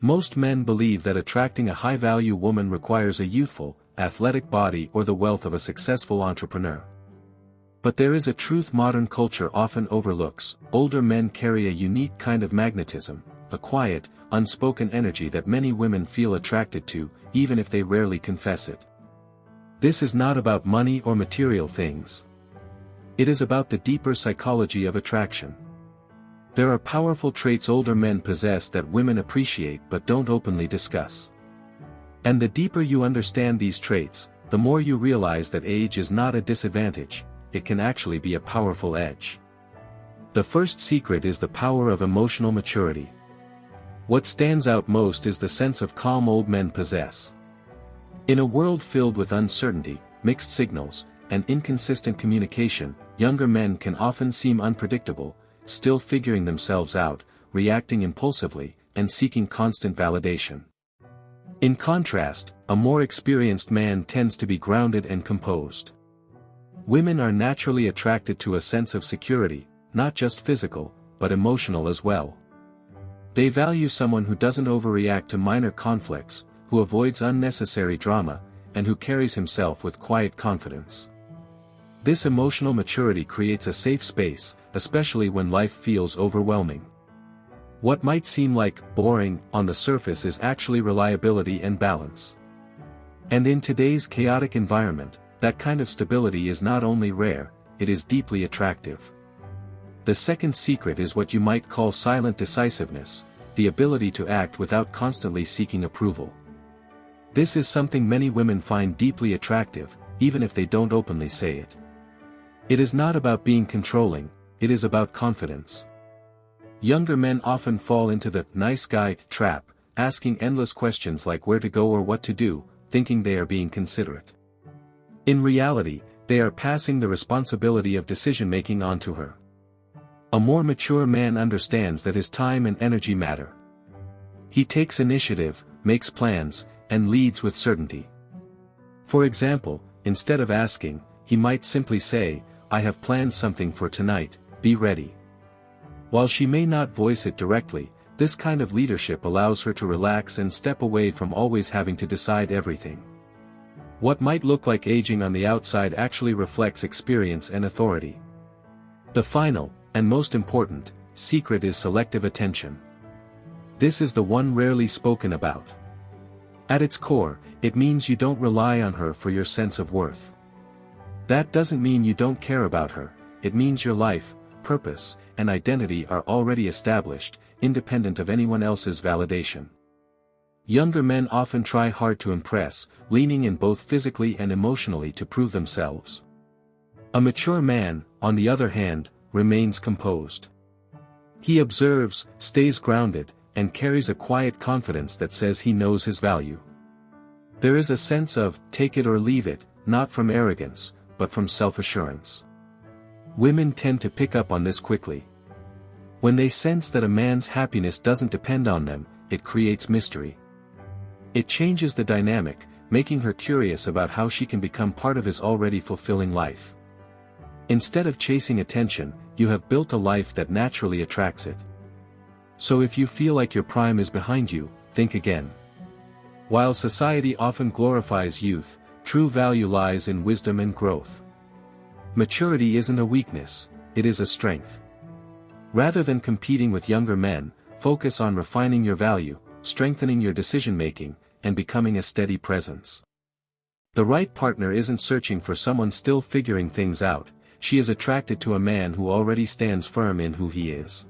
Most men believe that attracting a high-value woman requires a youthful, athletic body or the wealth of a successful entrepreneur. But there is a truth modern culture often overlooks: older men carry a unique kind of magnetism, a quiet, unspoken energy that many women feel attracted to, even if they rarely confess it. This is not about money or material things. It is about the deeper psychology of attraction. There are powerful traits older men possess that women appreciate but don't openly discuss. And the deeper you understand these traits, the more you realize that age is not a disadvantage, it can actually be a powerful edge. The first secret is the power of emotional maturity. What stands out most is the sense of calm old men possess. In a world filled with uncertainty, mixed signals, and inconsistent communication, younger men can often seem unpredictable, still figuring themselves out, reacting impulsively, and seeking constant validation. In contrast, a more experienced man tends to be grounded and composed. Women are naturally attracted to a sense of security, not just physical, but emotional as well. They value someone who doesn't overreact to minor conflicts, who avoids unnecessary drama, and who carries himself with quiet confidence. This emotional maturity creates a safe space, especially when life feels overwhelming. What might seem like boring on the surface is actually reliability and balance. And in today's chaotic environment, that kind of stability is not only rare, it is deeply attractive. The second secret is what you might call silent decisiveness, the ability to act without constantly seeking approval. This is something many women find deeply attractive, even if they don't openly say it. It is not about being controlling, it is about confidence. Younger men often fall into the nice guy trap, asking endless questions like where to go or what to do, thinking they are being considerate. In reality, they are passing the responsibility of decision-making onto her. A more mature man understands that his time and energy matter. He takes initiative, makes plans, and leads with certainty. For example, instead of asking, he might simply say, "I have planned something for tonight, be ready." While she may not voice it directly, this kind of leadership allows her to relax and step away from always having to decide everything. What might look like aging on the outside actually reflects experience and authority. The final, and most important, secret is selective attention. This is the one rarely spoken about. At its core, it means you don't rely on her for your sense of worth. That doesn't mean you don't care about her, it means your life, purpose, and identity are already established, independent of anyone else's validation. Younger men often try hard to impress, leaning in both physically and emotionally to prove themselves. A mature man, on the other hand, remains composed. He observes, stays grounded, and carries a quiet confidence that says he knows his value. There is a sense of, take it or leave it, not from arrogance, but from self-assurance. Women tend to pick up on this quickly. When they sense that a man's happiness doesn't depend on them, it creates mystery. It changes the dynamic, making her curious about how she can become part of his already fulfilling life. Instead of chasing attention, you have built a life that naturally attracts it. So if you feel like your prime is behind you, think again. While society often glorifies youth, true value lies in wisdom and growth. Maturity isn't a weakness, it is a strength. Rather than competing with younger men, focus on refining your value, strengthening your decision-making, and becoming a steady presence. The right partner isn't searching for someone still figuring things out, she is attracted to a man who already stands firm in who he is.